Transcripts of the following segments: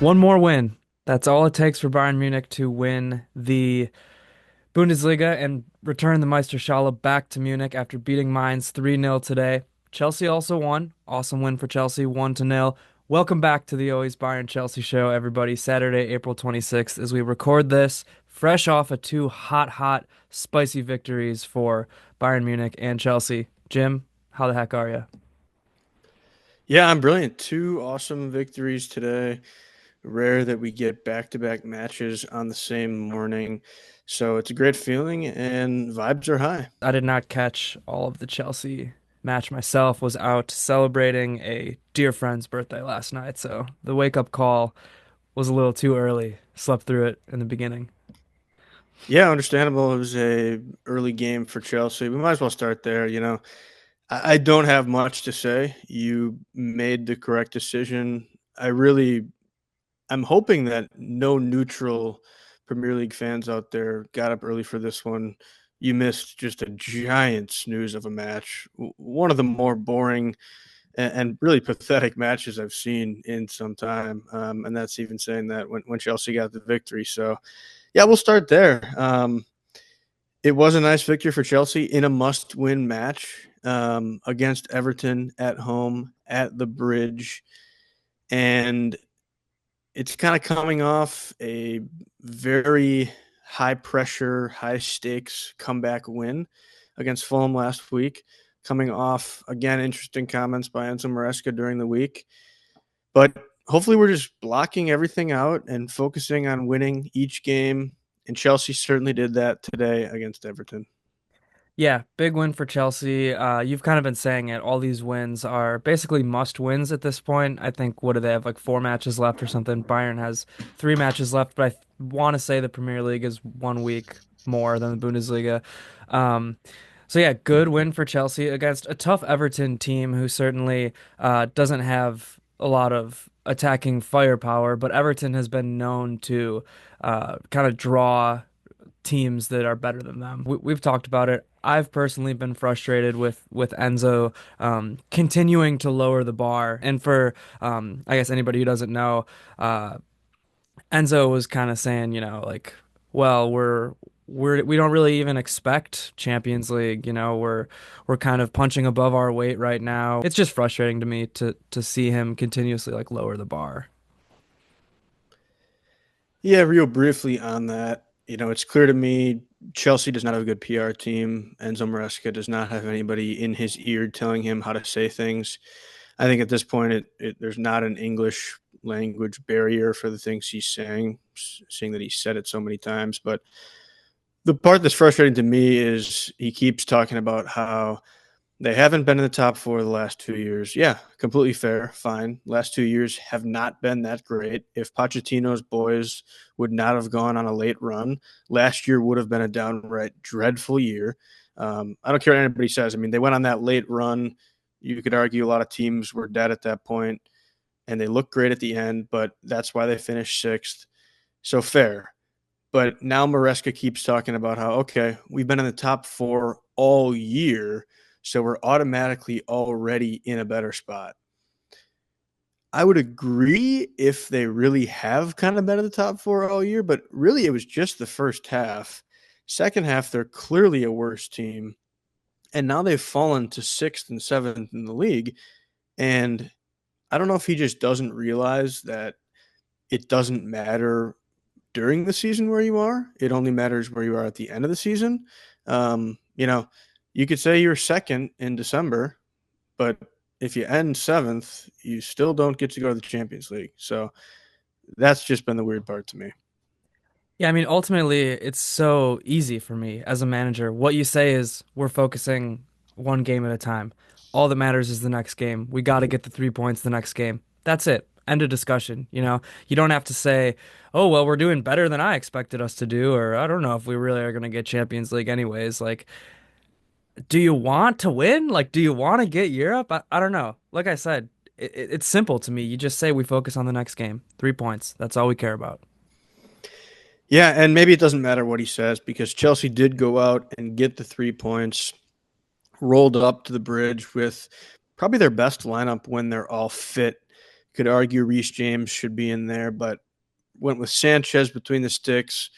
One more win. That's all it takes for Bayern Munich to win the Bundesliga and return the Meisterschale back to Munich after beating Mainz 3-0 today. Chelsea also won. Awesome win for Chelsea, 1-0. Welcome back to the Always Bayern Chelsea show, everybody. Saturday, April 26th, as we record this, fresh off of two hot, spicy victories for Bayern Munich and Chelsea. Jim, how the heck are you? Yeah, I'm brilliant. Two awesome victories today. Rare that we get back-to-back matches on the same morning. So it's a great feeling and vibes are high. I did not catch all of the Chelsea match myself. Was out celebrating a dear friend's birthday last night, so the wake up call was a little too early. Slept through it in the beginning. Yeah, understandable. It was a early game for Chelsea. We might as well start there. I don't have much to say. You made the correct decision. I'm hoping that no neutral Premier League fans out there got up early for this one. You missed just a giant snooze of a match, one of the more boring and really pathetic matches I've seen in some time. And that's even saying that when Chelsea got the victory. So, yeah, we'll start there. It was a nice victory for Chelsea in a must-win match against Everton at home at the Bridge. And it's kind of coming off a very high pressure, high stakes comeback win against Fulham last week. Coming off, again, interesting comments by Enzo Maresca during the week. But hopefully, we're just blocking everything out and focusing on winning each game. And Chelsea certainly did that today against Everton. Yeah, big win for Chelsea. You've kind of been saying it. All these wins are basically must wins at this point. I think, what do they have, like four matches left or something? Bayern has three matches left, but I want to say the Premier League is 1 week more than the Bundesliga. Um, so yeah, good win for Chelsea against a tough Everton team who certainly doesn't have a lot of attacking firepower, but Everton has been known to kind of draw teams that are better than them. We've talked about it. I've personally been frustrated with Enzo continuing to lower the bar. And for I guess anybody who doesn't know, uh, Enzo was kind of saying, like, well, we don't really even expect Champions League. We're kind of punching above our weight right now. It's just frustrating to me to see him continuously like lower the bar. Yeah, real briefly on that. It's clear to me Chelsea does not have a good PR team. Enzo Maresca does not have anybody in his ear telling him how to say things. I think at this point, there's not an English language barrier for the things he's saying, seeing that he said it so many times. But the part that's frustrating to me is he keeps talking about how they haven't been in the top four the last 2 years. Yeah, completely fair. Fine. Last 2 years have not been that great. If Pochettino's boys would not have gone on a late run, last year would have been a downright dreadful year. I don't care what anybody says. I mean, they went on that late run. You could argue a lot of teams were dead at that point, and they looked great at the end, but that's why they finished sixth. So fair. But now Maresca keeps talking about how, okay, we've been in the top four all year, so we're automatically already in a better spot. I would agree if they really have kind of been in the top four all year, but really it was just the first half. Second half, they're clearly a worse team. And now they've fallen to sixth and seventh in the league. And I don't know if he just doesn't realize that it doesn't matter during the season where you are. It only matters where you are at the end of the season. Um, you know, you could say you're second in December, but if you end seventh, you still don't get to go to the Champions League. So that's just been the weird part to me. Yeah, I mean, ultimately, it's so easy for me as a manager. What you say is we're focusing one game at a time. All that matters is the next game. We got to get the 3 points the next game. That's it. End of discussion. You don't have to say, oh, well, we're doing better than I expected us to do, or I don't know if we really are going to get Champions League anyways. Like, do you want to win? Like, do you want to get Europe? I don't know. Like I said, it's simple to me. You just say we focus on the next game. 3 points. That's all we care about. Yeah, and maybe it doesn't matter what he says because Chelsea did go out and get the 3 points, rolled up to the Bridge with probably their best lineup when they're all fit Could argue Reece James should be in there, but went with Sanchez between the sticks,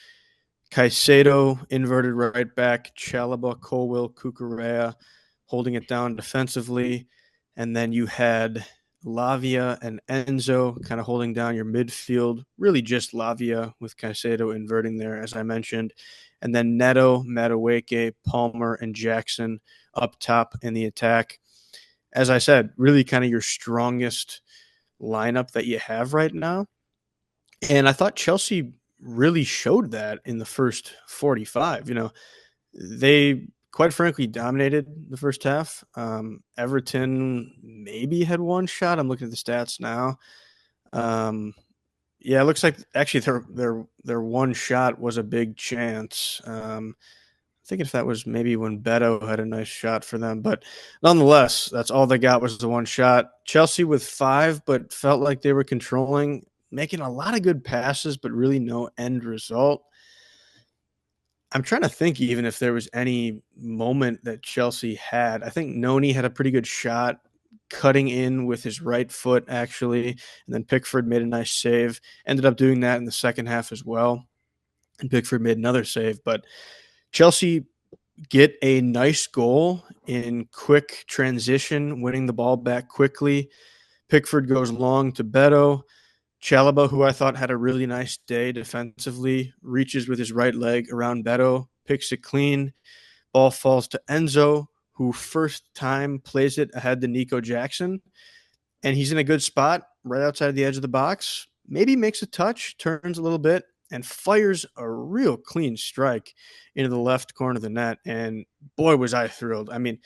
Caicedo, inverted right back, Chalaba, Colwill, Cucurella holding it down defensively. And then you had Lavia and Enzo kind of holding down your midfield. Really just Lavia with Caicedo inverting there, as I mentioned. And then Neto, Madueke, Palmer, and Jackson up top in the attack. As I said, really kind of your strongest lineup that you have right now. And I thought Chelsea really showed that in the first 45. They quite frankly dominated the first half. Everton maybe had one shot. I'm looking at the stats now. Um, yeah, it looks like actually their one shot was a big chance. I think if that was maybe when Beto had a nice shot for them, but nonetheless, that's all they got was the one shot. Chelsea with five, but felt like they were controlling, making a lot of good passes, but really no end result. I'm trying to think even if there was any moment that Chelsea had. I think Noni had a pretty good shot cutting in with his right foot, actually. And then Pickford made a nice save. Ended up doing that in the second half as well. And Pickford made another save. But Chelsea get a nice goal in quick transition, winning the ball back quickly. Pickford goes long to Beto. Chalaba, who I thought had a really nice day defensively, reaches with his right leg around Beto, picks it clean. Ball falls to Enzo, who first time plays it ahead to Nico Jackson. And he's in a good spot right outside the edge of the box. Maybe makes a touch, turns a little bit, and fires a real clean strike into the left corner of the net. And boy, was I thrilled. I mean,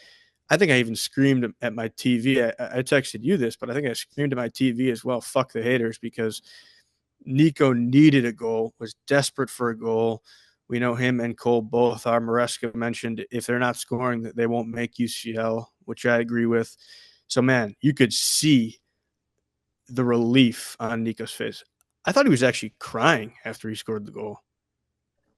I think I even screamed at my TV. I texted you this, but I think I screamed at my TV as well. Fuck the haters, because Nico needed a goal, was desperate for a goal. We know him and Cole both are. Maresca mentioned if they're not scoring, they won't make UCL, which I agree with. So, man, you could see the relief on Nico's face. I thought he was actually crying after he scored the goal.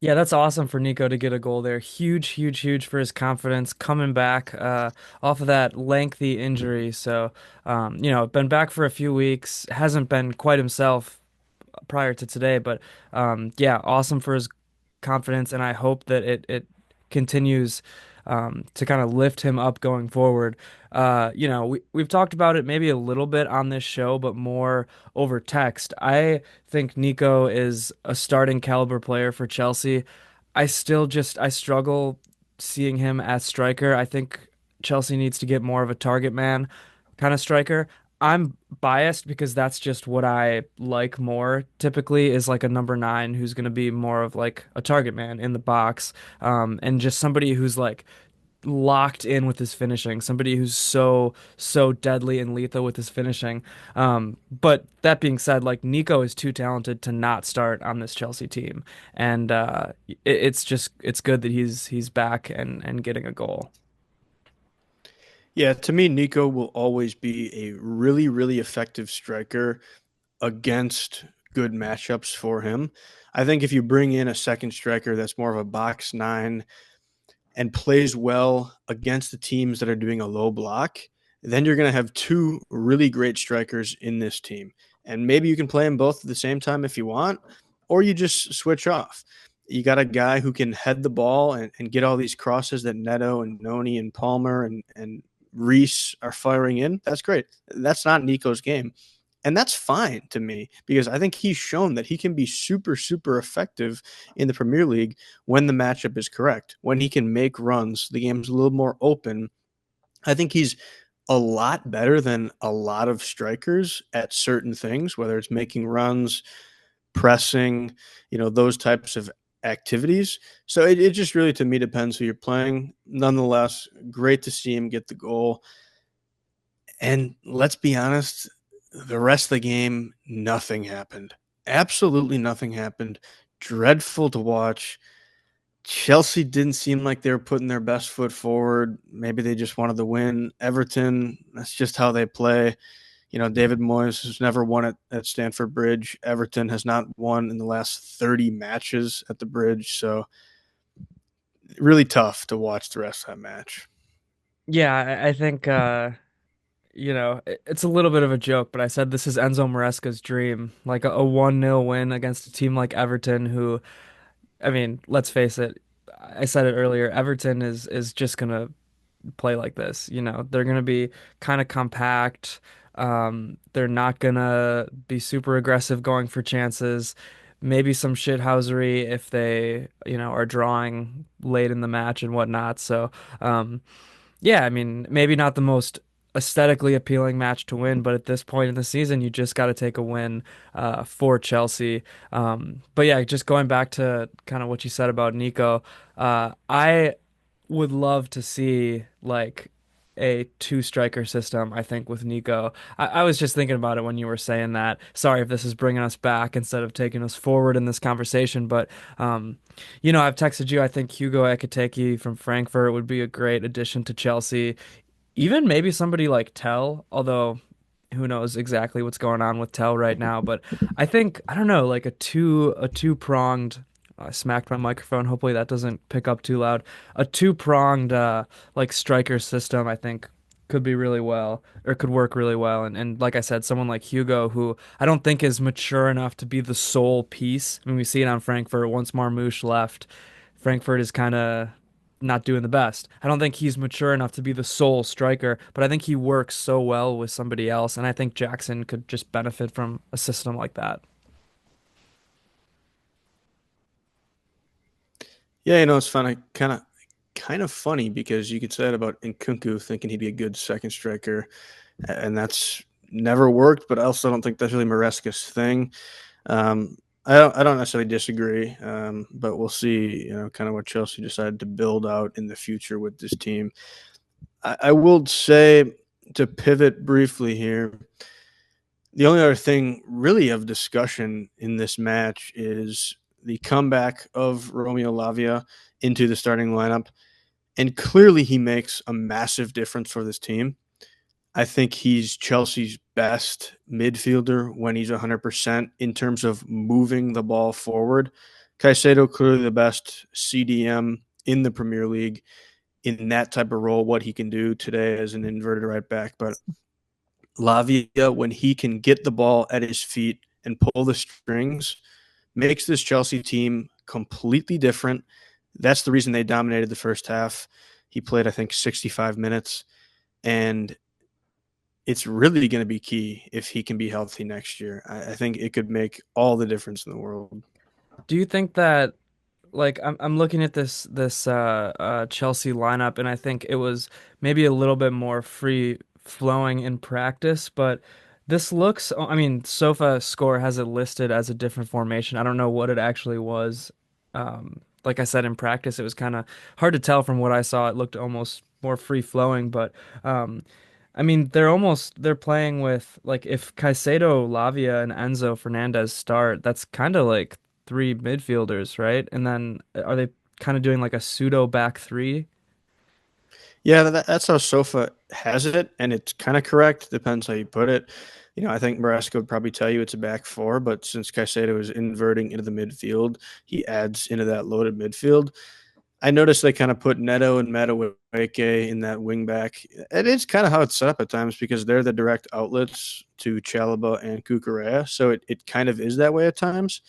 Yeah, that's awesome for Nico to get a goal there. Huge, huge, huge for his confidence coming back off of that lengthy injury. So, been back for a few weeks, hasn't been quite himself prior to today, but yeah, awesome for his confidence, and I hope that it continues to kind of lift him up going forward. We've talked about it maybe a little bit on this show, but more over text. I think Nico is a starting caliber player for Chelsea. I struggle seeing him as striker. I think Chelsea needs to get more of a target man kind of striker. I'm biased because that's just what I like more typically is like a number nine who's going to be more of like a target man in the box, and just somebody who's like locked in with his finishing, somebody who's so deadly and lethal with his finishing. But that being said, like Nico is too talented to not start on this Chelsea team, and it's good that he's back and getting a goal. Yeah, to me, Nico will always be a really, really effective striker against good matchups for him. I think if you bring in a second striker that's more of a box nine and plays well against the teams that are doing a low block, then you're going to have two really great strikers in this team. And maybe you can play them both at the same time if you want, or you just switch off. You got a guy who can head the ball and get all these crosses that Neto and Noni and Palmer and Reese are firing in. That's great. That's not Nico's game. And that's fine to me because I think he's shown that he can be super, super effective in the Premier League when the matchup is correct, when he can make runs, the game's a little more open. I think he's a lot better than a lot of strikers at certain things, whether it's making runs, pressing, those types of activities. So it just really, to me, depends who you're playing. Nonetheless, great to see him get the goal. And let's be honest, the rest of the game, nothing happened. Absolutely nothing happened. Dreadful to watch. Chelsea didn't seem like they were putting their best foot forward. Maybe they just wanted to win. Everton, that's just how they play. David Moyes has never won at Stamford Bridge. Everton has not won in the last 30 matches at the Bridge. So really tough to watch the rest of that match. Yeah, I think. it's a little bit of a joke, but I said this is Enzo Maresca's dream, like a 1-0 win against a team like Everton, who, I mean, let's face it, I said it earlier, Everton is just gonna play like this. They're gonna be kind of compact. They're not gonna be super aggressive going for chances. Maybe some shithousery if they, are drawing late in the match and whatnot. So, yeah, I mean, maybe not the most aesthetically appealing match to win, but at this point in the season, you just got to take a win for Chelsea. But yeah, just going back to kind of what you said about Nico, I would love to see like a two striker system, I think, with Nico. I was just thinking about it when you were saying that. Sorry if this is bringing us back instead of taking us forward in this conversation, but I've texted you. I think Hugo Ekitike from Frankfurt would be a great addition to Chelsea. Even maybe somebody like Tell, although who knows exactly what's going on with Tell right now. But I don't know, like a two-pronged. I smacked my microphone. Hopefully that doesn't pick up too loud. A two-pronged like striker system, I think could be really well or could work really well. And like I said, someone like Hugo, who I don't think is mature enough to be the sole piece. I mean, we see it on Frankfurt. Once Marmoush left, Frankfurt is kind of not doing the best. I don't think he's mature enough to be the sole striker, but I think he works so well with somebody else, and I think Jackson could just benefit from a system like that. Yeah, it's fun. I kind of funny because you could say that about Nkunku thinking he'd be a good second striker, and that's never worked. But I also don't think that's really Maresca's thing. I don't necessarily disagree, but we'll see. Kind of what Chelsea decided to build out in the future with this team. I will say, to pivot briefly here, the only other thing really of discussion in this match is the comeback of Romeo Lavia into the starting lineup. And clearly he makes a massive difference for this team. I think he's Chelsea's best midfielder when he's 100% in terms of moving the ball forward. Caicedo, clearly the best CDM in the Premier League in that type of role, what he can do today as an inverted right back. But Lavia, when he can get the ball at his feet and pull the strings, makes this Chelsea team completely different. That's the reason they dominated the first half. He played, I think, 65 minutes. And it's really going to be key if he can be healthy next year. I think it could make all the difference in the world. Do you think that like I'm looking at this Chelsea lineup, and I think it was maybe a little bit more free flowing in practice, but this looks, I mean, Sofa Score has it listed as a different formation. I don't know what it actually was. Like I said, in practice, it was kind of hard to tell from what I saw. It looked almost more free flowing, but I mean, they're playing with like if Caicedo, Lavia, and Enzo Fernandez start, that's kind of like three midfielders, right? And then are they kind of doing like a pseudo back three? Yeah, that's how Sofa has it, and it's kind of correct. Depends how you put it. I think Maresca would probably tell you it's a back four, but since Caicedo is inverting into the midfield, he adds into that loaded midfield. I noticed they kind of put Neto and Madueke in that wing back. It is kind of how it's set up at times because they're the direct outlets to Chalaba and Cucurella, so it kind of is that way at times.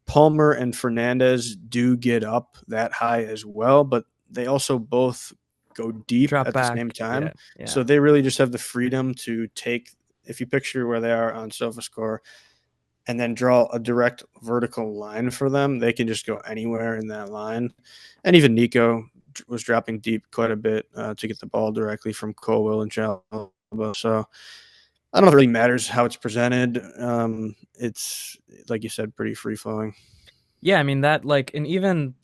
Palmer and Fernandez do get up that high as well, but they also both go deep Drop at the same back. Yeah, time. yeah. So they really just have the freedom to take, if you picture where they are on SofaScore, and then draw a direct vertical line for them, they can just go anywhere in that line. And even Nico was dropping deep quite a bit to get the ball directly from Colwell and Chalaba. So I don't know if it really matters how it's presented. It's, like you said, pretty free flowing. Yeah, I mean that like and even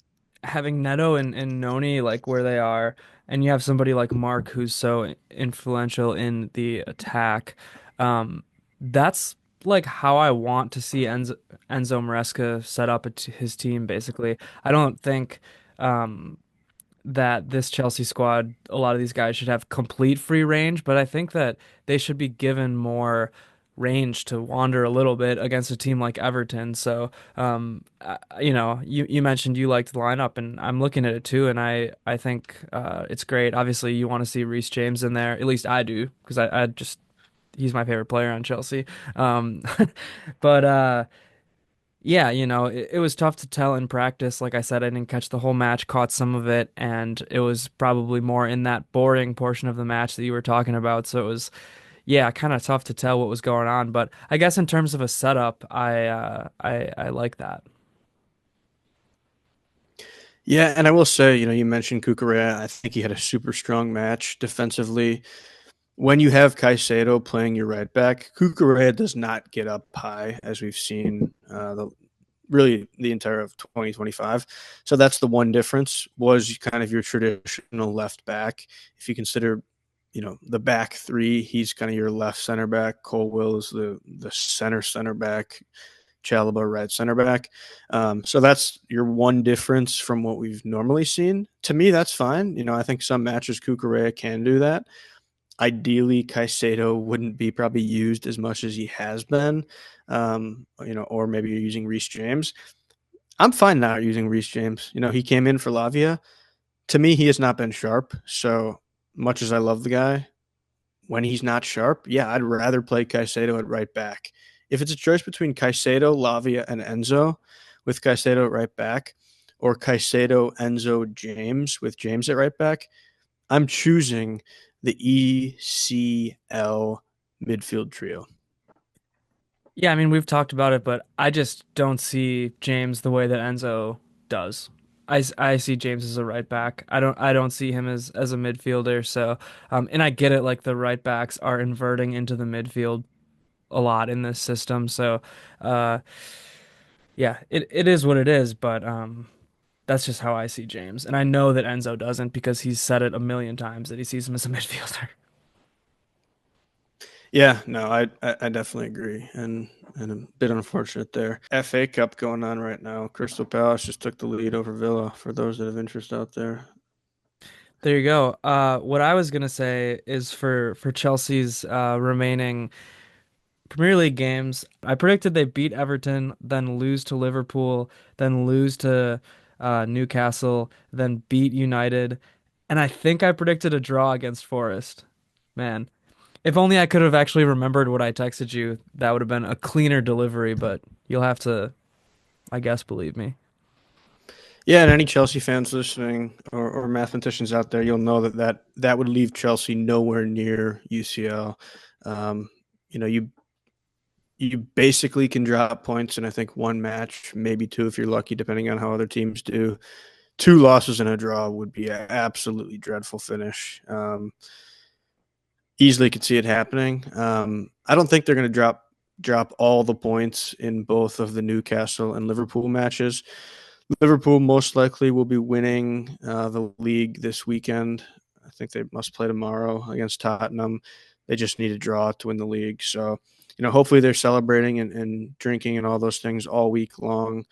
having Neto and Noni like where they are, and you have somebody like Mark who's so influential in the attack, um, that's like how I want to see Enzo Maresca set up his team basically. I don't think um that this Chelsea squad, a lot of these guys should have complete free range, but I think that they should be given more range to wander a little bit against a team like Everton. So, you mentioned you liked the lineup, and I'm looking at it too, and I think it's great. Obviously, you want to see Reece James in there. At least I do, because I just he's my favorite player on Chelsea. Um, but yeah, it was tough to tell in practice. Like I said, I didn't catch the whole match, caught some of it, and it was probably more in that boring portion of the match that you were talking about. So it was, yeah, kind of tough to tell what was going on. But I guess in terms of a setup, I like that. Yeah, and I will say, you mentioned Cucurella. I think he had a super strong match defensively. When you have Caicedo playing your right back, Cucurella does not get up high, as we've seen really the entire of 2025. So that's the one difference, was kind of your traditional left back. If you consider, the back three, he's kind of your left center back. Colwill is the center back. Chalobah right center back. So that's your one difference from what we've normally seen. To me, that's fine. I think some matches Cucurella can do that. Ideally, Caicedo wouldn't be probably used as much as he has been, or maybe you're using Reece James. I'm fine not using Reece James. He came in for Lavia. To me, he has not been sharp. So much as I love the guy, when he's not sharp, yeah, I'd rather play Caicedo at right back. If it's a choice between Caicedo, Lavia, and Enzo, with Caicedo at right back, or Caicedo, Enzo, James with James at right back, I'm choosing the ECL midfield trio. Yeah, I mean, we've talked about it, but I just don't see James the way that Enzo does. I see James as a right back. I don't see him as a midfielder. So, and I get it, like the right backs are inverting into the midfield a lot in this system. So, uh, yeah, it is what it is. But that's just how I see James, and I know that Enzo doesn't because he's said it a million times that he sees him as a midfielder. Yeah, no, I definitely agree, and a bit unfortunate there. FA Cup going on right now. Crystal Palace just took the lead over Villa. For those that have interest out there. There you go. What I was gonna say is for Chelsea's remaining Premier League games, I predicted they beat Everton, then lose to Liverpool, then lose to Newcastle, then beat United, and I think I predicted a draw against Forest. Man, if only I could have actually remembered what I texted you, that would have been a cleaner delivery, but you'll have to, I guess, believe me. Yeah, and any Chelsea fans listening, or mathematicians out there, you'll know that would leave Chelsea nowhere near UCL. Um, you basically can drop points in, I think, one match, maybe two if you're lucky, depending on how other teams do. Two losses and a draw would be an absolutely dreadful finish. Easily could see it happening. I don't think they're going to drop all the points in both of the Newcastle and Liverpool matches. Liverpool most likely will be winning the league this weekend. I think they must play tomorrow against Tottenham. They just need a draw to win the league. So, hopefully they're celebrating and drinking and all those things all week long.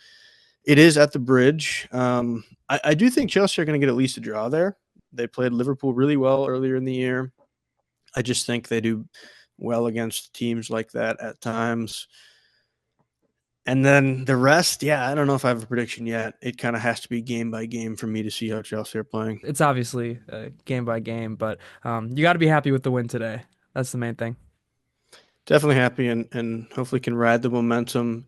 It is at the Bridge. I do think Chelsea are going to get at least a draw there. They played Liverpool really well earlier in the year. I just think they do well against teams like that at times. And then the rest, yeah, I don't know if I have a prediction yet. It kind of has to be game by game for me to see how Chelsea are playing. It's obviously game by game, but you got to be happy with the win today. That's the main thing. Definitely happy, and hopefully can ride the momentum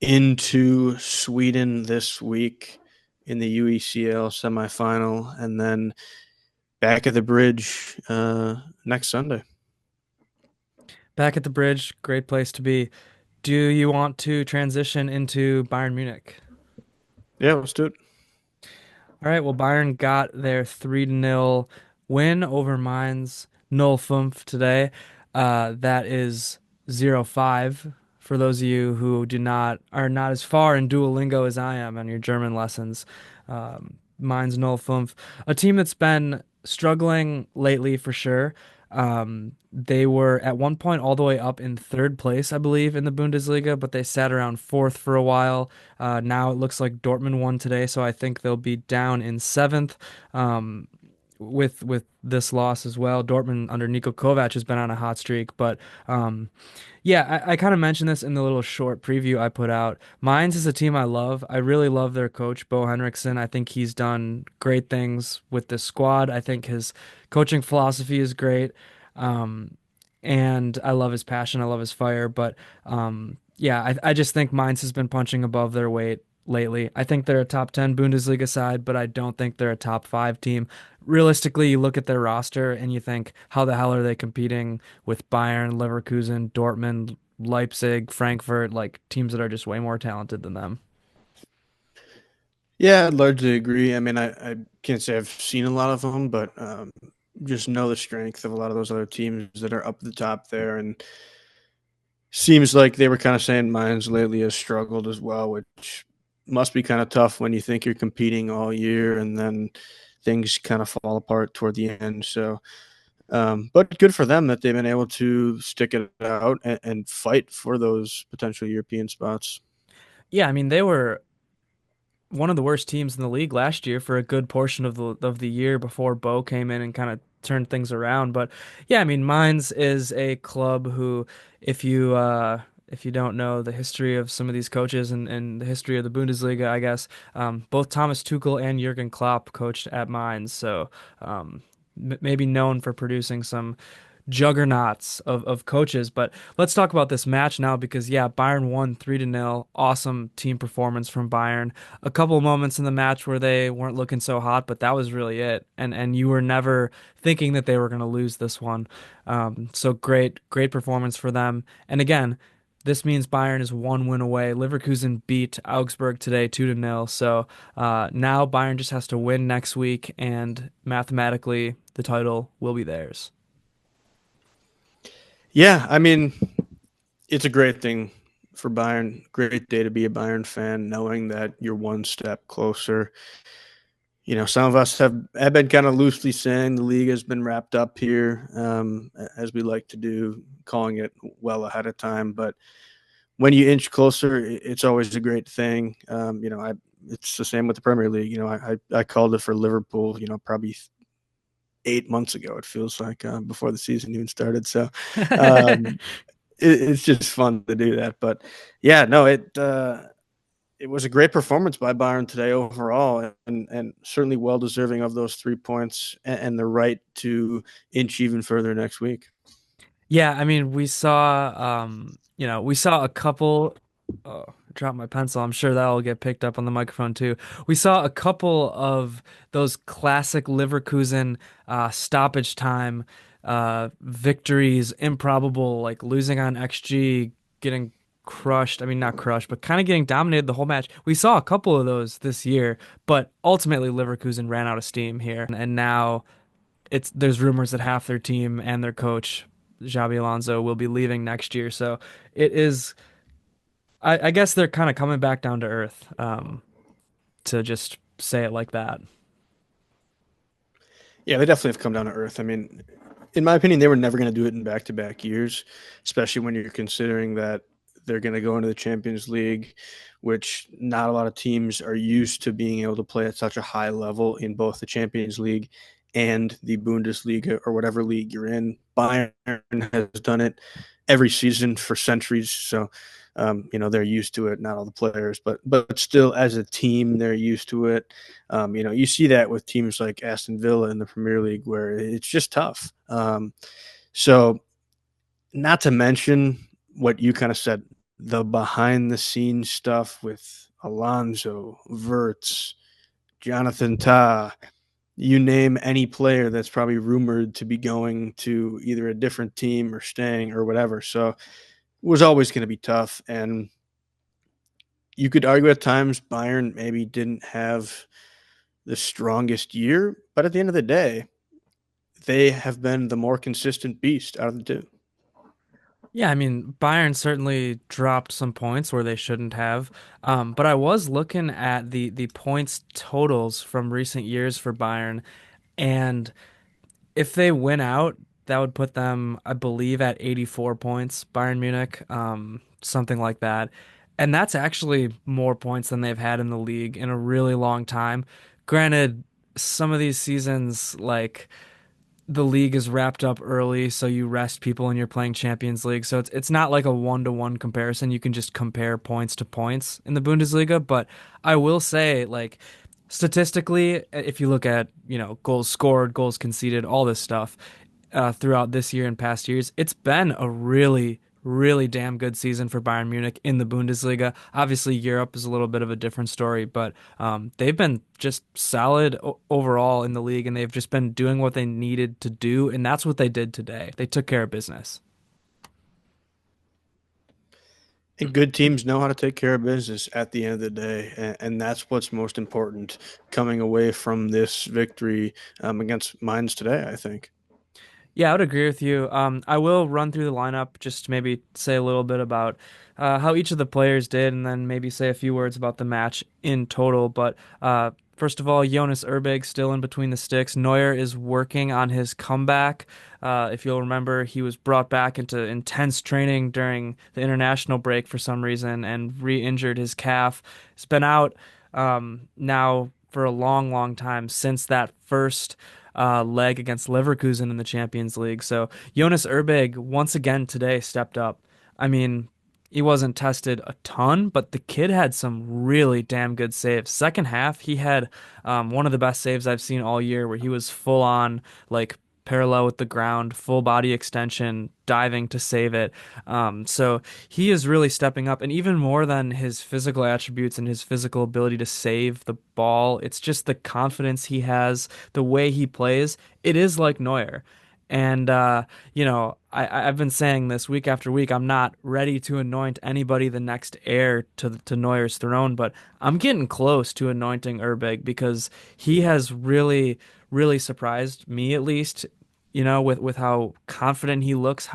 into Sweden this week in the UECL semifinal, and then back at the Bridge next Sunday. Back at the Bridge, great place to be. Do you want to transition into Bayern Munich? Yeah, let's do it. All right, well, Bayern got their 3-0 win over Mainz 05 today. That is 0-5 for those of you who do not are not as far in Duolingo as I am on your German lessons. Mainz 05, a team that's been struggling lately for sure. They were at one point all the way up in third place, I believe, in the Bundesliga, but they sat around fourth for a while. Now it looks like Dortmund won today, so I think they'll be down in seventh. Um, with this loss as well. Dortmund under Niko Kovac has been on a hot streak, but yeah, I kind of mentioned this in the little short preview I put out. Mainz is a team I love. I really love their coach, Bo Henriksen. I think he's done great things with this squad. I think his coaching philosophy is great. Um, and I love his passion. I love his fire. But yeah, I just think Mainz has been punching above their weight lately. I think they're a top 10 Bundesliga side, but I don't think they're a top 5 team. Realistically, you look at their roster and you think, how the hell are they competing with Bayern, Leverkusen, Dortmund, Leipzig, Frankfurt, like teams that are just way more talented than them? Yeah, I'd largely agree. I mean, I can't say I've seen a lot of them, but just know the strength of a lot of those other teams that are up the top there. And seems like they were kind of saying Mines lately has struggled as well, which must be kind of tough when you think you're competing all year and then things kind of fall apart toward the end. So, but good for them that they've been able to stick it out and fight for those potential European spots. Yeah, I mean they were one of the worst teams in the league last year for a good portion of the year before Bo came in and kind of turned things around. But yeah, I mean, Mainz is a club who, if you don't know the history of some of these coaches and the history of the Bundesliga, I guess both Thomas Tuchel and Jurgen Klopp coached at Mainz, so maybe known for producing some juggernauts of coaches. But let's talk about this match now because yeah, Bayern won 3-0. Awesome team performance from Bayern. A couple of moments in the match where they weren't looking so hot, but that was really it. And you were never thinking that they were going to lose this one. So great performance for them. And again, this means Bayern is one win away. Leverkusen beat Augsburg today 2-0. So now Bayern just has to win next week, and mathematically the title will be theirs. Yeah, I mean, it's a great thing for Bayern. Great day to be a Bayern fan, knowing that you're one step closer. You know, some of us have been kind of loosely saying the league has been wrapped up here, as we like to do, calling it well ahead of time. But when you inch closer, it's always a great thing. It's the same with the Premier League. You know, I called it for Liverpool. You know, probably 8 months ago. It feels like before the season even started. So um, it's just fun to do that. But yeah, no, it was a great performance by Bayern today overall, and certainly well deserving of those 3 points and the right to inch even further next week. Yeah, I mean, we saw a couple. Oh, I dropped my pencil. I'm sure that'll get picked up on the microphone too. We saw a couple of those classic Leverkusen stoppage time victories, improbable, like losing on XG, getting crushed. I mean, not crushed, but kind of getting dominated the whole match. We saw a couple of those this year, but ultimately Leverkusen ran out of steam here, and now there's rumors that half their team and their coach, Xabi Alonso, will be leaving next year. So it is. I guess they're kind of coming back down to earth, to just say it like that. Yeah, they definitely have come down to earth. I mean, in my opinion, they were never going to do it in back-to-back years, especially when you're considering that they're going to go into the Champions League, which not a lot of teams are used to being able to play at such a high level in both the Champions League and the Bundesliga or whatever league you're in. Bayern has done it every season for centuries, so they're used to it. Not all the players, but still, as a team, they're used to it. You see that with teams like Aston Villa in the Premier League, where it's just tough. So, not to mention what you kind of said, the behind the scenes stuff with Alonso, Verts, Jonathan Tah, you name any player that's probably rumored to be going to either a different team or staying or whatever. So it was always going to be tough. And you could argue at times Bayern maybe didn't have the strongest year, but at the end of the day, they have been the more consistent beast out of the two. Yeah, I mean, Bayern certainly dropped some points where they shouldn't have. But I was looking at the points totals from recent years for Bayern, and if they win out, that would put them, I believe, at 84 points, Bayern Munich, something like that. And that's actually more points than they've had in the league in a really long time. Granted, some of these seasons, like the league is wrapped up early, so you rest people and you're playing Champions League. So it's not like a one-to-one comparison. You can just compare points to points in the Bundesliga. But I will say, like, statistically, if you look at, goals scored, goals conceded, all this stuff, throughout this year and past years, it's been a really, really damn good season for Bayern Munich in the Bundesliga. Obviously, Europe is a little bit of a different story, but they've been just solid overall in the league, and they've just been doing what they needed to do, and that's what they did today. They took care of business. And good teams know how to take care of business at the end of the day, and that's what's most important coming away from this victory against Mainz today, I think. Yeah, I would agree with you. I will run through the lineup just to maybe say a little bit about how each of the players did, and then maybe say a few words about the match in total. But first of all, Jonas Erbig still in between the sticks. Neuer is working on his comeback. If you'll remember, he was brought back into intense training during the international break for some reason and re-injured his calf. He's been out now for a long, long time since that first leg against Leverkusen in the Champions League. So Jonas Erbig once again today stepped up. I mean, he wasn't tested a ton, but the kid had some really damn good saves. Second half, he had one of the best saves I've seen all year, where he was full on like parallel with the ground, full body extension, diving to save it. So he is really stepping up, and even more than his physical attributes and his physical ability to save the ball, it's just the confidence he has, the way he plays. It is like Neuer. And I've been saying this week after week. I'm not ready to anoint anybody the next heir to Neuer's throne, but I'm getting close to anointing Erbig because he has really, really surprised me, at least, with how confident he looks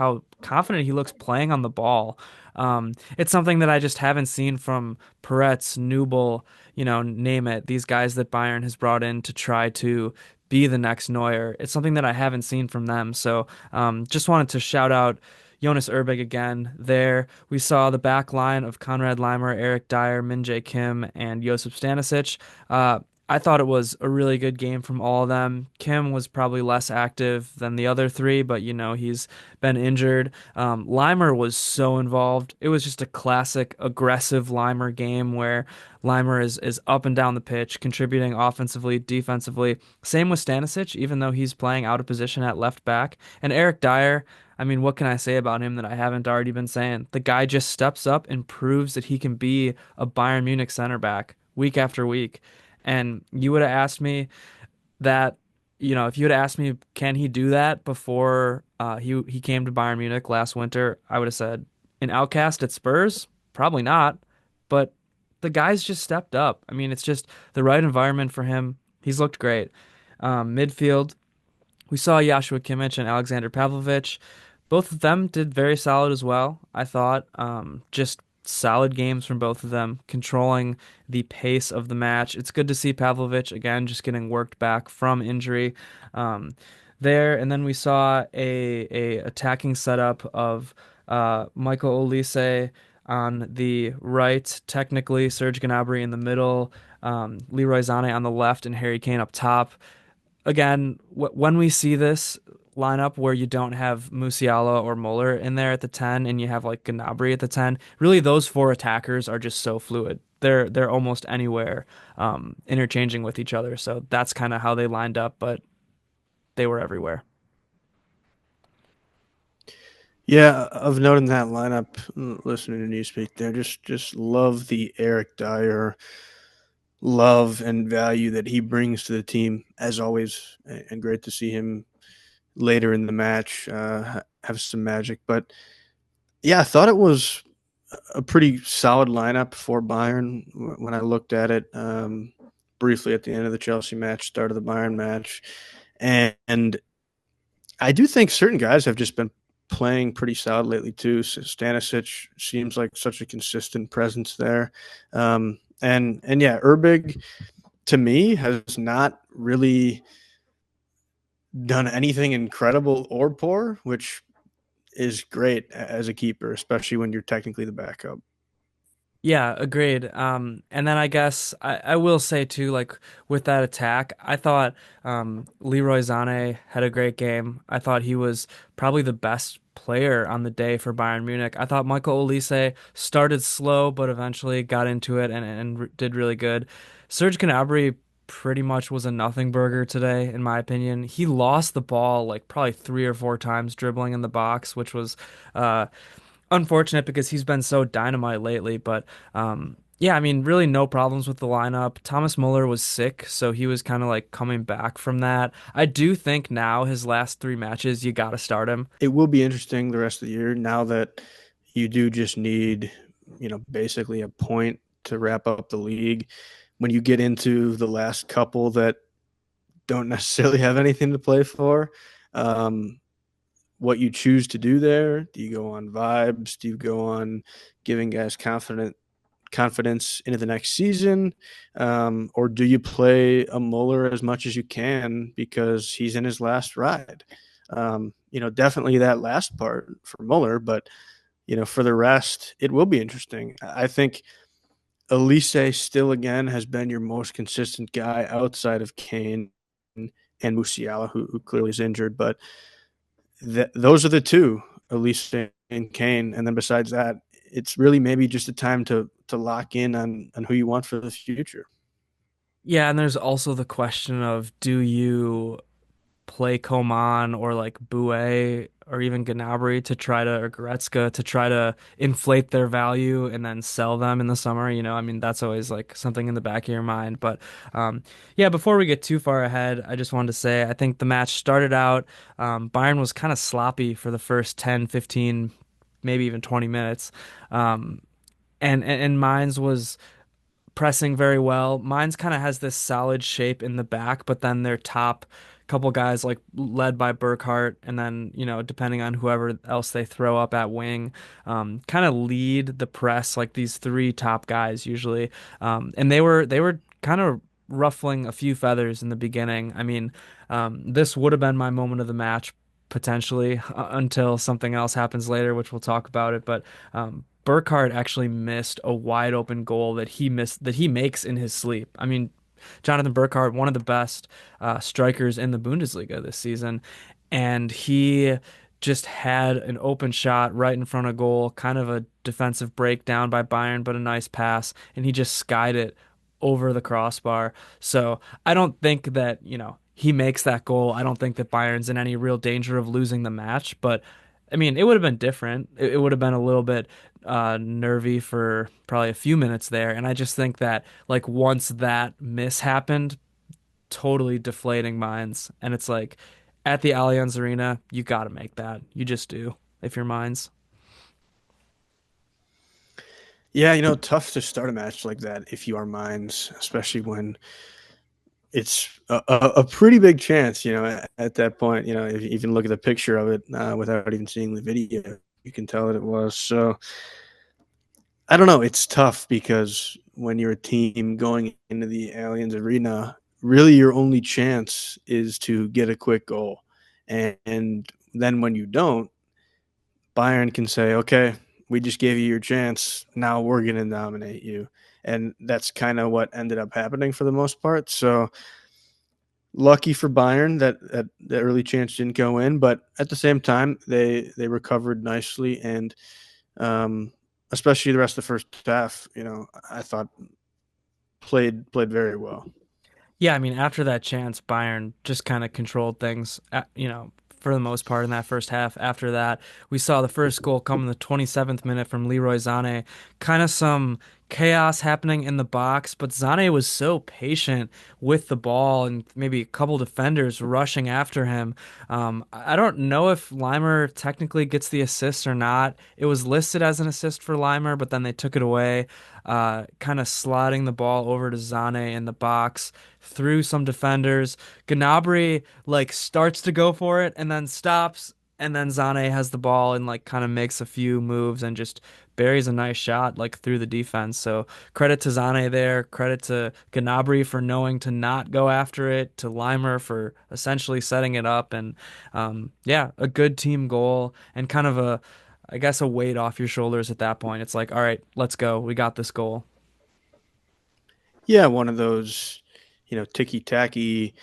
playing on the ball. It's something that I just haven't seen from Peretz, Nubel, name it. These guys that Bayern has brought in to try to be the next Neuer. It's something that I haven't seen from them. So just wanted to shout out Jonas Erbig again there. We saw the back line of Konrad Leimer, Eric Dyer, Min Jae Kim, and Josip Stanisic. I thought it was a really good game from all of them. Kim was probably less active than the other three, but he's been injured. Leimer was so involved. It was just a classic aggressive Leimer game where Leimer is up and down the pitch, contributing offensively, defensively. Same with Stanisic, even though he's playing out of position at left back. And Eric Dyer, I mean, what can I say about him that I haven't already been saying? The guy just steps up and proves that he can be a Bayern Munich center back week after week. And you would have asked me that, if you had asked me, can he do that before he came to Bayern Munich last winter, I would have said, an outcast at Spurs? Probably not. But the guy's just stepped up. I mean, it's just the right environment for him. He's looked great. Midfield, we saw Joshua Kimmich and Alexander Pavlovich. Both of them did very solid as well, I thought. Just solid games from both of them, controlling the pace of the match. It's good to see Pavlovich again just getting worked back from injury. Um, there, and then we saw a attacking setup of Michael Olise on the right, technically Serge Gnabry in the middle, Leroy Sané on the left, and Harry Kane up top. Again, when we see this lineup where you don't have Musiala or Muller in there at the 10 and you have like Gnabry at the 10, really those four attackers are just so fluid. They're almost anywhere interchanging with each other. So that's kind of how they lined up, but they were everywhere. Yeah, of note in that lineup, listening to you speak there, just love the Eric Dyer love and value that he brings to the team as always, and great to see him later in the match have some magic. But yeah, I thought it was a pretty solid lineup for Bayern when I looked at it briefly at the end of the Chelsea match, start of the Bayern match, and I do think certain guys have just been playing pretty solid lately too. So Stanisic seems like such a consistent presence there, and yeah, Erbig to me has not really done anything incredible or poor, which is great as a keeper, especially when you're technically the backup. Yeah, agreed. And then I guess I will say too, like with that attack, I thought Leroy Sané had a great game. I thought he was probably the best player on the day for Bayern Munich. I thought Michael Olise started slow, but eventually got into it and did really good. Serge Gnabry pretty much was a nothing burger today, in my opinion. He lost the ball like probably 3 or 4 times dribbling in the box, which was uh unfortunate because he's been so dynamite lately. But yeah, I mean, really no problems with the lineup. Thomas Muller was sick, so he was kind of like coming back from that. I do think now his last 3 matches, you got to start him. It will be interesting the rest of the year now that you do just need, basically a point to wrap up the league. When you get into the last couple that don't necessarily have anything to play for, um, what you choose to do there. Do you go on vibes? Do you go on giving guys confidence into the next season, or do you play a Muller as much as you can because he's in his last ride? Definitely that last part for Muller, but for the rest, it will be interesting. I think Elise still again has been your most consistent guy outside of Kane and Musiala, who clearly is injured, but those are the two, Elise and Kane, and then besides that, it's really maybe just a time to lock in on who you want for the future. Yeah, and there's also the question of do you play Coman or like Boué or even Gnabry to try to or Goretzka to try to inflate their value and then sell them in the summer. I mean, that's always like something in the back of your mind. But yeah, before we get too far ahead, I just wanted to say I think the match started out, Bayern was kind of sloppy for the first 10, 15, maybe even 20 minutes. Um, and Mainz was pressing very well. Mine's kind of has this solid shape in the back, but then their top couple guys, like led by Burkhart, and then depending on whoever else they throw up at wing, kind of lead the press. Like these three top guys usually, and they were kind of ruffling a few feathers in the beginning. I mean, this would have been my moment of the match potentially until something else happens later, which we'll talk about it. But Burkhardt actually missed a wide open goal that he makes in his sleep. I mean, Jonathan Burkhardt, one of the best strikers in the Bundesliga this season, and he just had an open shot right in front of goal, kind of a defensive breakdown by Bayern, but a nice pass, and he just skied it over the crossbar. So I don't think that, he makes that goal. I don't think that Bayern's in any real danger of losing the match, but I mean, it would have been different. It would have been a little bit nervy for probably a few minutes there. And I just think that like once that miss happened, totally deflating minds. And it's like at the Allianz Arena, you got to make that. You just do if you're Mainz. Yeah, tough to start a match like that if you are Mines, especially when it's a pretty big chance, at that point, if you even look at the picture of it without even seeing the video, you can tell that it was. So I don't know. It's tough because when you're a team going into the Allianz Arena, really your only chance is to get a quick goal. And then when you don't, Bayern can say, okay, we just gave you your chance. Now we're going to dominate you. And that's kind of what ended up happening for the most part. So lucky for Bayern that the early chance didn't go in, but at the same time, they recovered nicely and especially the rest of the first half, I thought played very well. Yeah, I mean, after that chance, Bayern just kind of controlled things, for the most part in that first half. After that, we saw the first goal come in the 27th minute from Leroy Sané. Kind of some chaos happening in the box, but Sané was so patient with the ball and maybe a couple defenders rushing after him. I don't know if Limer technically gets the assist or not. It was listed as an assist for Limer, but then they took it away. Kind of sliding the ball over to Sané in the box through some defenders. Gnabry like starts to go for it and then stops, and then Zane has the ball and like kind of makes a few moves and just buries a nice shot like through the defense. So credit to Zane there, credit to Gnabry for knowing to not go after it, to Limer for essentially setting it up, and yeah, a good team goal and kind of I guess, a weight off your shoulders at that point. It's like, all right, let's go. We got this goal. Yeah, one of those, ticky tacky.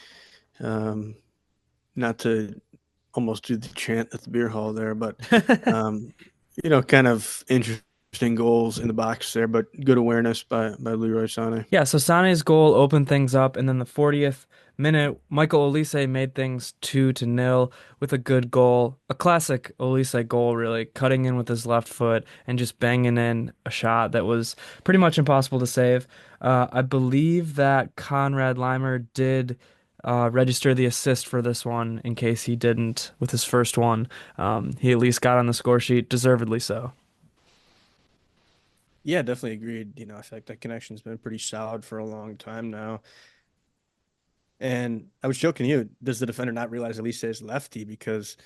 Um, not to almost do the chant at the beer hall there, but um, kind of interesting goals in the box there, but good awareness by Leroy Sané. Yeah, so Sane's goal opened things up, and then the 40th minute, Michael Olise made things 2-0 with a good goal. A classic Olise goal, really, cutting in with his left foot and just banging in a shot that was pretty much impossible to save. I believe that Conrad Leimer did register the assist for this one in case he didn't with his first one. He at least got on the score sheet, deservedly so. Yeah, definitely agreed. I feel like that connection's been pretty solid for a long time now. And I was joking to you, does the defender not realize Elise is lefty? Because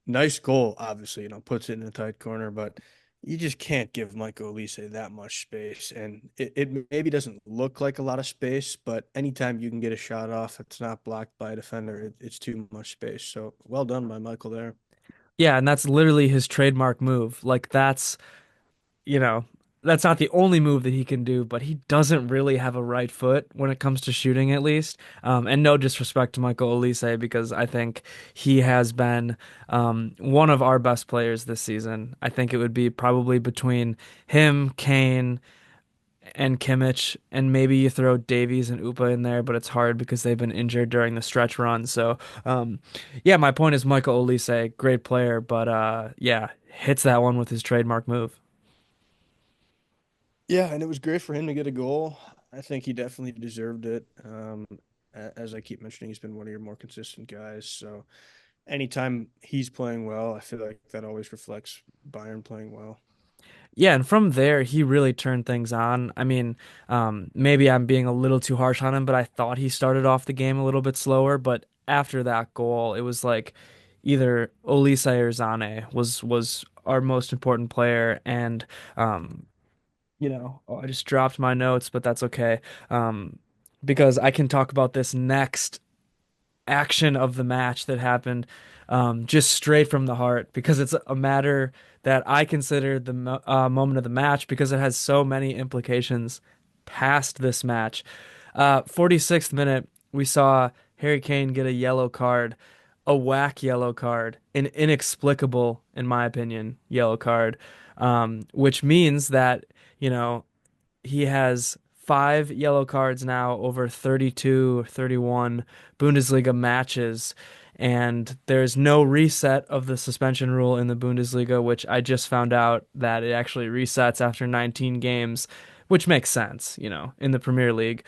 nice goal, obviously, puts it in a tight corner, but you just can't give Michael Elise that much space. And it maybe doesn't look like a lot of space, but anytime you can get a shot off, it's not blocked by a defender, it's too much space. So well done by Michael there. Yeah, and that's literally his trademark move. Like you know, that's not the only move that he can do, but he doesn't really have a right foot when it comes to shooting, at least. And no disrespect to Michael Olise, because I think he has been one of our best players this season. I think it would be probably between him, Kane, and Kimmich, and maybe you throw Davies and Upa in there, but it's hard because they've been injured during the stretch run. So, yeah, my point is Michael Olise, great player, but yeah, hits that one with his trademark move. Yeah, and it was great for him to get a goal. I think he definitely deserved it. As I keep mentioning, he's been one of your more consistent guys. So anytime he's playing well, I feel like that always reflects Bayern playing well. Yeah, and from there, he really turned things on. I mean, maybe I'm being a little too harsh on him, but I thought he started off the game a little bit slower. But after that goal, it was like either Olise or Zane was our most important player. And oh, I just dropped my notes, but that's okay. Um, because I can talk about this next action of the match that happened just straight from the heart because it's a matter that I consider the moment of the match because it has so many implications past this match. 46th minute, we saw Harry Kane get a yellow card, a whack yellow card, an inexplicable, in my opinion, yellow card, which means that, you know, he has 5 yellow cards now over 32 or 31 Bundesliga matches. And there's no reset of the suspension rule in the Bundesliga, which I just found out that it actually resets after 19 games, which makes sense, in the Premier League.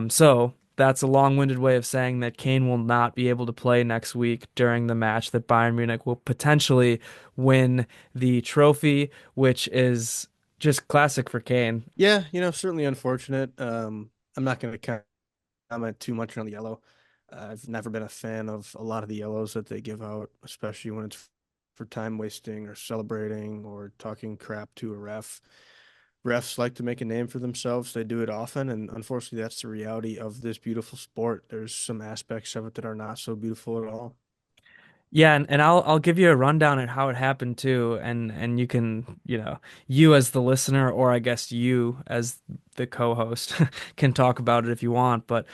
So that's a long-winded way of saying that Kane will not be able to play next week during the match that Bayern Munich will potentially win the trophy, which is just classic for Kane. Yeah, certainly unfortunate. I'm not going to comment too much on the yellow. I've never been a fan of a lot of the yellows that they give out, especially when it's for time wasting or celebrating or talking crap to a ref. Refs like to make a name for themselves. They do it often, and unfortunately, that's the reality of this beautiful sport. There's some aspects of it that are not so beautiful at all. Yeah, and I'll give you a rundown on how it happened too, and you can, you as the listener, or I guess you as the co-host can talk about it if you want. But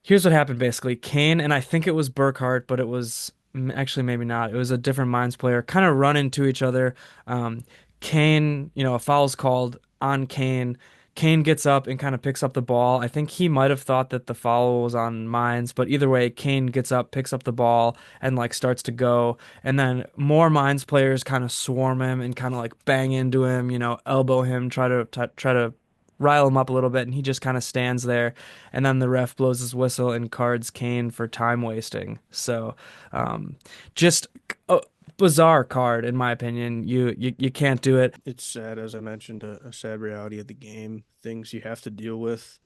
here's what happened basically. Kane and I think it was Burkhart, but it was actually maybe not. It was a different Mainz player, kind of run into each other. Um, Kane, a foul's called on Kane. Kane gets up and kind of picks up the ball. I think he might have thought that the foul was on Mainz, but either way, Kane gets up, picks up the ball, and like starts to go. And then more Mainz players kind of swarm him and kind of like bang into him, elbow him, try to rile him up a little bit, and he just kind of stands there. And then the ref blows his whistle and cards Kane for time wasting. So, um, just a bizarre card in my opinion. You can't do it. It's sad, as I mentioned, a sad reality of the game, things you have to deal with.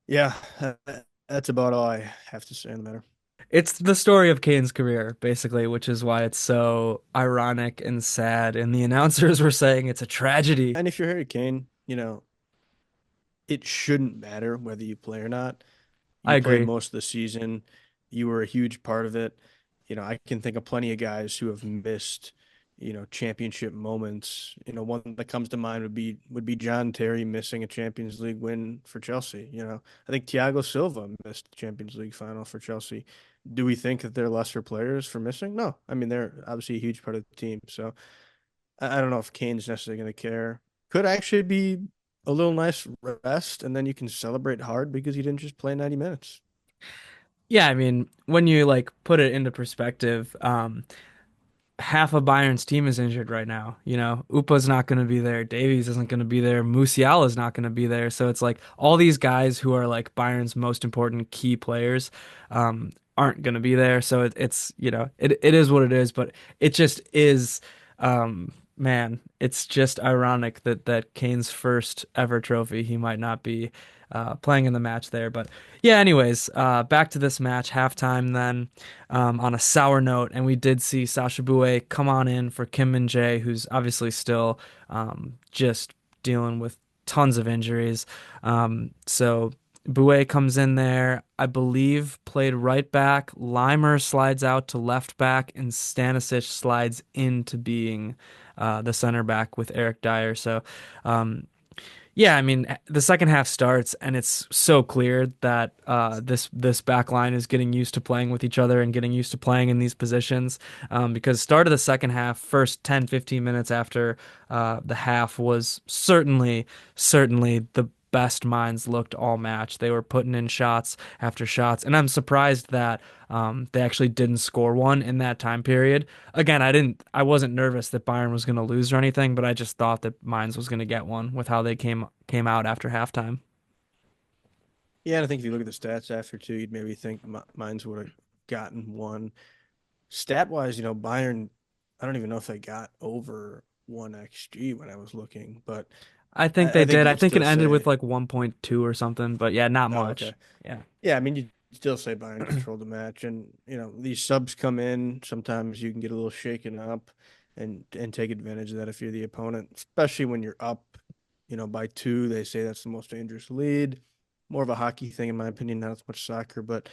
Yeah, that's about all I have to say on the matter. It's the story of Kane's career, basically, which is why it's so ironic and sad. And the announcers were saying it's a tragedy. And if you're Harry Kane, it shouldn't matter whether you play or not. I You played agree. most of the season. You were a huge part of it. I can think of plenty of guys who have missed championship moments. One that comes to mind would be John Terry missing a Champions League win for Chelsea. I think Thiago Silva missed the Champions League final for Chelsea. Do we think that they're lesser players for missing? No. I mean, they're obviously a huge part of the team. So I don't know if Kane's necessarily going to care. Could actually be a little nice rest, and then you can celebrate hard because you didn't just play 90 minutes. Yeah, I mean, when you like put it into perspective, half of Bayern's team is injured right now. Upa's not going to be there. Davies isn't going to be there. Musiala's not going to be there. So it's like all these guys who are like Bayern's most important key players aren't going to be there. So it is what it is. But it just is, man, it's just ironic that Kane's first ever trophy, he might not be playing in the match there. But yeah, anyways, back to this match, halftime then on a sour note, and we did see Sasha Bue come on in for Kim Min-jae, who's obviously still just dealing with tons of injuries. So Bue comes in there, I believe, played right back. Limer slides out to left back, and Stanisic slides into being the center back with Eric Dyer. So yeah, I mean, the second half starts, and it's so clear that this back line is getting used to playing with each other and getting used to playing in these positions. Because start of the second half, first 10, 15 minutes after the half was certainly the best minds looked all match. They were putting in shots after shots, and I'm surprised that they actually didn't score one in that time period. Again, I wasn't nervous that Bayern was going to lose or anything, but I just thought that Mainz was going to get one with how they came out after halftime. Yeah, and I think if you look at the stats after two, you'd maybe think Mines would have gotten one. Stat wise, Bayern, I don't even know if they got over 1 XG when I was looking, but I think I they think did. I you'd think it still ended with say, like 1.2 or something, but yeah, not oh, okay. much. Yeah. Yeah, I mean, you'd still say Bayern controlled the match. And, these subs come in. Sometimes you can get a little shaken up and take advantage of that if you're the opponent, especially when you're up, by two. They say that's the most dangerous lead. More of a hockey thing, in my opinion, not as much soccer. But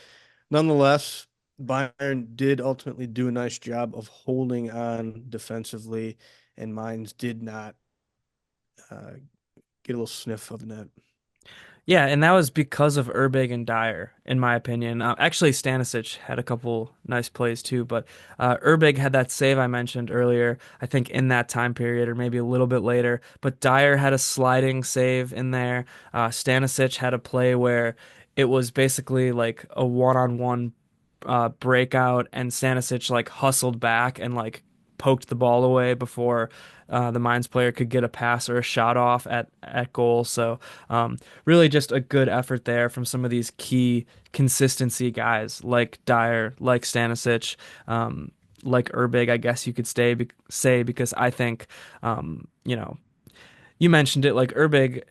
nonetheless, Bayern did ultimately do a nice job of holding on defensively, and Mainz did not uh, get a little sniff of net. Yeah, and that was because of Urbig and Dyer, in my opinion. Actually, Stanisic had a couple nice plays too, but Urbig had that save I mentioned earlier, I think in that time period or maybe a little bit later. But Dyer had a sliding save in there. Stanisic had a play where it was basically like a one-on-one breakout, and Stanisic like hustled back and like poked the ball away before the Mainz player could get a pass or a shot off at goal. So really just a good effort there from some of these key consistency guys like Dyer, like Stanisic, like Urbig, I guess you could say, because I think, you mentioned it, like Urbig,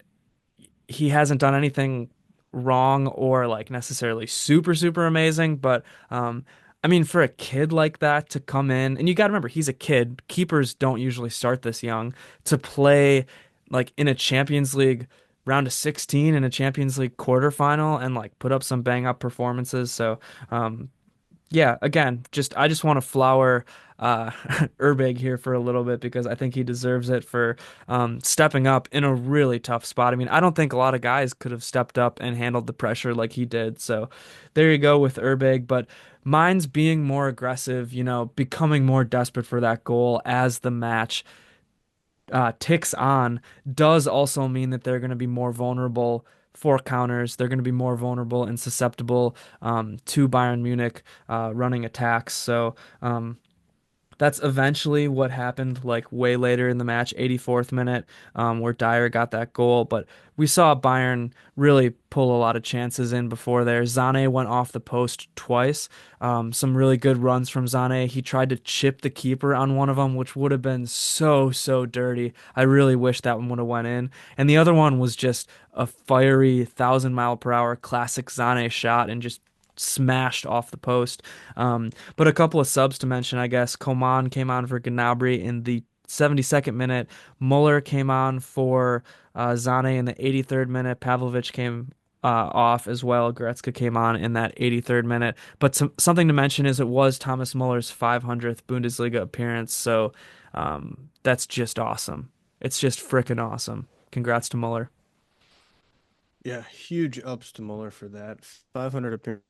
he hasn't done anything wrong or like necessarily super amazing, but I mean for a kid like that to come in, and you got to remember he's a kid. Keepers don't usually start this young to play like in a Champions League round of 16 in a Champions League quarterfinal and like put up some bang up performances. So yeah, again, I just want to flower Urbig here for a little bit because I think he deserves it for stepping up in a really tough spot. I mean, I don't think a lot of guys could have stepped up and handled the pressure like he did. So there you go with Urbig. But mine's being more aggressive, becoming more desperate for that goal as the match ticks on does also mean that they're going to be more vulnerable for counters. They're going to be more vulnerable and susceptible to Bayern Munich running attacks. So that's eventually what happened, like way later in the match, 84th minute, where Dyer got that goal. But we saw Bayern really pull a lot of chances in before there. Zane went off the post twice. Some really good runs from Zane. He tried to chip the keeper on one of them, which would have been so dirty. I really wish that one would have went in. And the other one was just a fiery 1,000 mile per hour classic Zane shot and just smashed off the post. But a couple of subs to mention, I guess. Coman came on for Gnabry in the 72nd minute. Muller came on for Zane in the 83rd minute. Pavlovic came off as well. Goretzka came on in that 83rd minute. But something to mention is it was Thomas Muller's 500th Bundesliga appearance. So That's just awesome. It's just freaking awesome. Congrats to Muller. Yeah, huge ups to Mueller for that. 500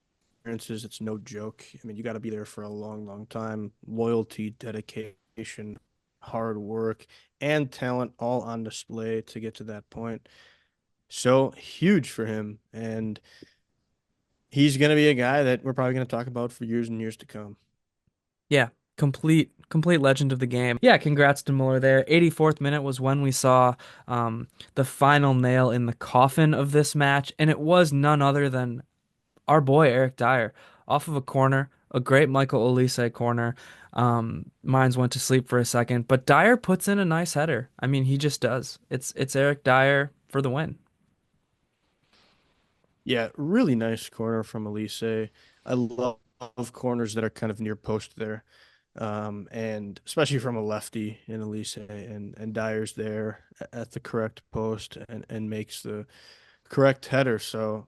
appearances, it's no joke. I mean, you got to be there for a long, long time. Loyalty, dedication, hard work, and talent all on display to get to that point. So huge for him. And he's going to be a guy that we're probably going to talk about for years and years to come. Yeah, complete legend of the game. Yeah, congrats to Muller there. 84th minute was when we saw the final nail in the coffin of this match, and it was none other than our boy Eric Dyer off of a corner, a great Michael Olise corner. Mines went to sleep for a second, but Dyer puts in a nice header. I mean, he just does. It's Eric Dyer for the win. Yeah, really nice corner from Elise. I love corners that are kind of near post there. And especially from a lefty in Elise and Dyer's there at the correct post and makes the correct header. So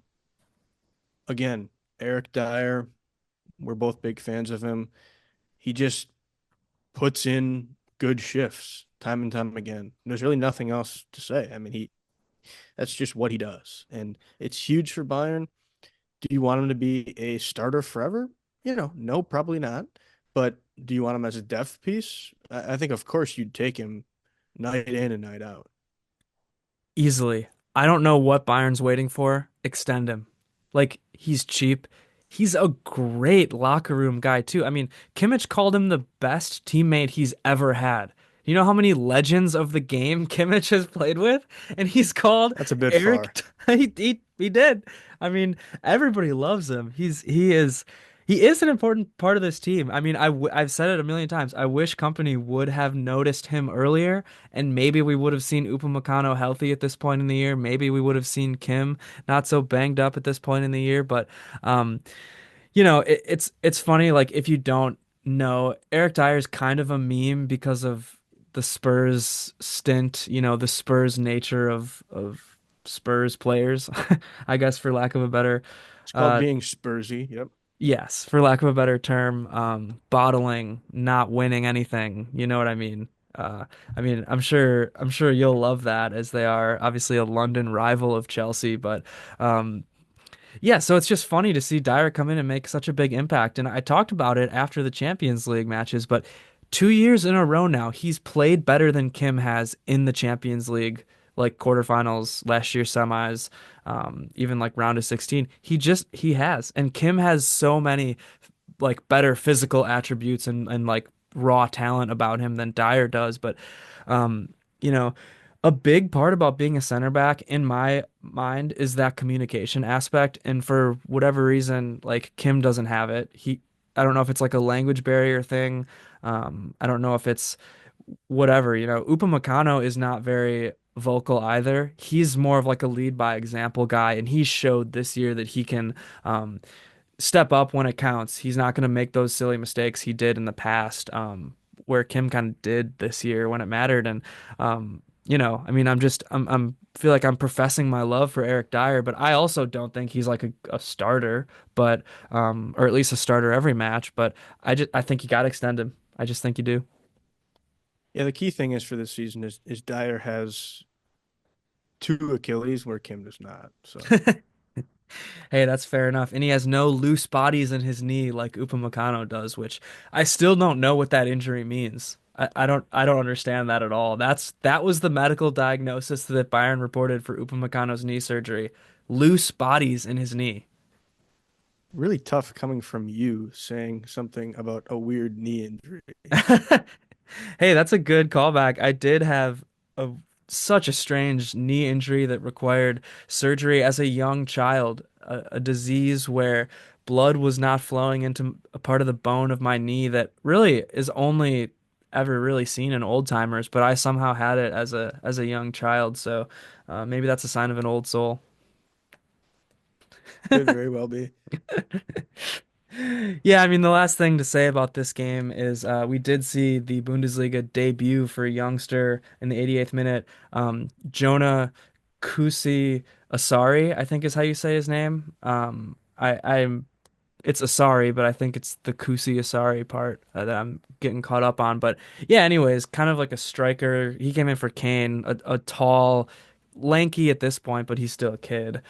again, Eric Dyer, we're both big fans of him. He just puts in good shifts time and time again. There's really nothing else to say. I mean, he that's just what he does. And it's huge for Bayern. Do you want him to be a starter forever? No, probably not. But do you want him as a depth piece? I think, of course, you'd take him night in and night out. Easily. I don't know what Bayern's waiting for. Extend him. Like, he's cheap. He's a great locker room guy, too. I mean, Kimmich called him the best teammate he's ever had. You know how many legends of the game Kimmich has played with? And he's called That's a bit Eric. far. He did. I mean, everybody loves him. He is an important part of this team. I mean, I've said it a million times. I wish company would have noticed him earlier, and maybe we would have seen Upamecano healthy at this point in the year. Maybe we would have seen Kim not so banged up at this point in the year. But um, it's funny. Like if you don't know, Eric Dyer's kind of a meme because of the Spurs stint. The Spurs nature of Spurs players, I guess, for lack of a better It's called uh, being Spursy. Yep. yes, for lack of a better term, bottling, not winning anything. You know what I mean? I mean, I'm sure you'll love that as they are obviously a London rival of Chelsea, but um, yeah, so it's just funny to see Dyer come in and make such a big impact. And I talked about it after the Champions League matches, but 2 years in a row now, he's played better than Kim has in the Champions League, like quarterfinals, last year semis, even like round of 16. He has. And Kim has so many like better physical attributes and like raw talent about him than Dyer does. But um, you know, a big part about being a center back in my mind is that communication aspect. And for whatever reason, like Kim doesn't have it. I don't know if it's like a language barrier thing. I don't know if it's whatever, Upamecano is not very vocal either. He's more of like a lead by example guy, and he showed this year that he can step up when it counts. He's not going to make those silly mistakes he did in the past, where Kim kind of did this year when it mattered. And I mean, I'm feel like I'm professing my love for Eric Dyer, but I also don't think he's like a starter, but or at least a starter every match. But I think you got to extend him. I just think you do. Yeah, the key thing is for this season is Dyer has two Achilles where Kim does not. So Hey, that's fair enough. And he has no loose bodies in his knee like Upamecano does, which I still don't know what that injury means. I don't understand that at all. That was the medical diagnosis that Bayern reported for Upamecano's knee surgery. Loose bodies in his knee. really tough coming from you saying something about a weird knee injury. Hey, that's a good callback. I did have a such a strange knee injury that required surgery as a young child, a disease where blood was not flowing into a part of the bone of my knee that really is only ever really seen in old timers, but I somehow had it as a young child, so maybe that's a sign of an old soul. Could very well be. Yeah, I mean, the last thing to say about this game is we did see the Bundesliga debut for a youngster in the 88th minute. Jonah Kusi Asari, I think is how you say his name. I'm it's Asari, but I think it's the Kusi Asari part that I'm getting caught up on. But yeah, anyways, kind of like a striker. He came in for Kane, a tall, lanky at this point, but he's still a kid.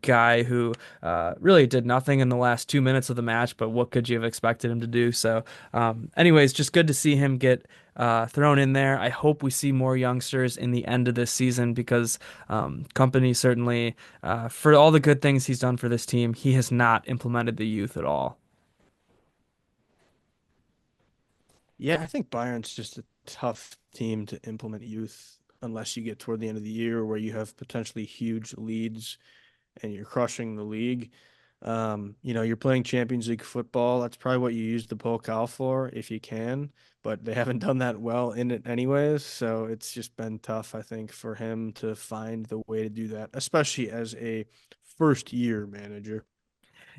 Guy who really did nothing in the last 2 minutes of the match, but what could you have expected him to do? So, anyways, just good to see him get thrown in there. I hope we see more youngsters in the end of this season because Company certainly, for all the good things he's done for this team, he has not implemented the youth at all. Yeah, I think Bayern's just a tough team to implement youth unless you get toward the end of the year where you have potentially huge leads and you're crushing the league. You're playing Champions League football. That's probably what you use the Pokal for if you can, but they haven't done that well in it anyways. So it's just been tough, I think, for him to find the way to do that, especially as a first year manager.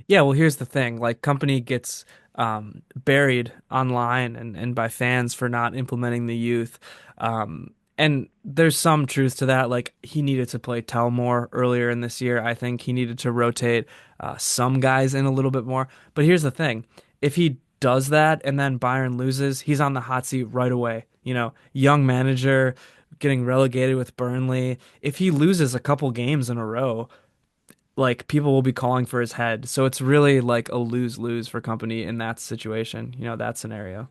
Yeah, well, here's the thing. Like, Company gets buried online and by fans for not implementing the youth. And there's some truth to that. Like, he needed to play Tell more earlier in this year. I think he needed to rotate some guys in a little bit more. But here's the thing. If he does that and then Bayern loses, he's on the hot seat right away. Young manager getting relegated with Burnley. If he loses a couple games in a row, like people will be calling for his head. So it's really like a lose-lose for Company in that situation, that scenario.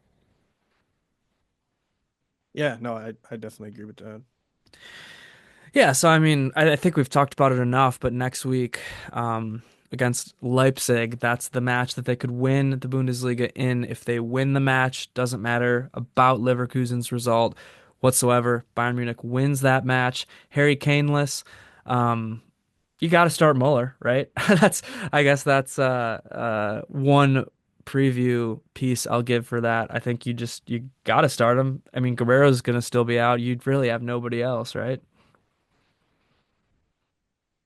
Yeah, no, I definitely agree with that. Yeah, so I mean, I think we've talked about it enough, but next week, against Leipzig, that's the match that they could win the Bundesliga in. If they win the match, doesn't matter about Leverkusen's result whatsoever. Bayern Munich wins that match. Harry Kaneless. You got to start Muller, right? I guess that's one preview piece I'll give for that. I think you got to start him. I mean, Guerrero's gonna still be out. You'd really have nobody else, right?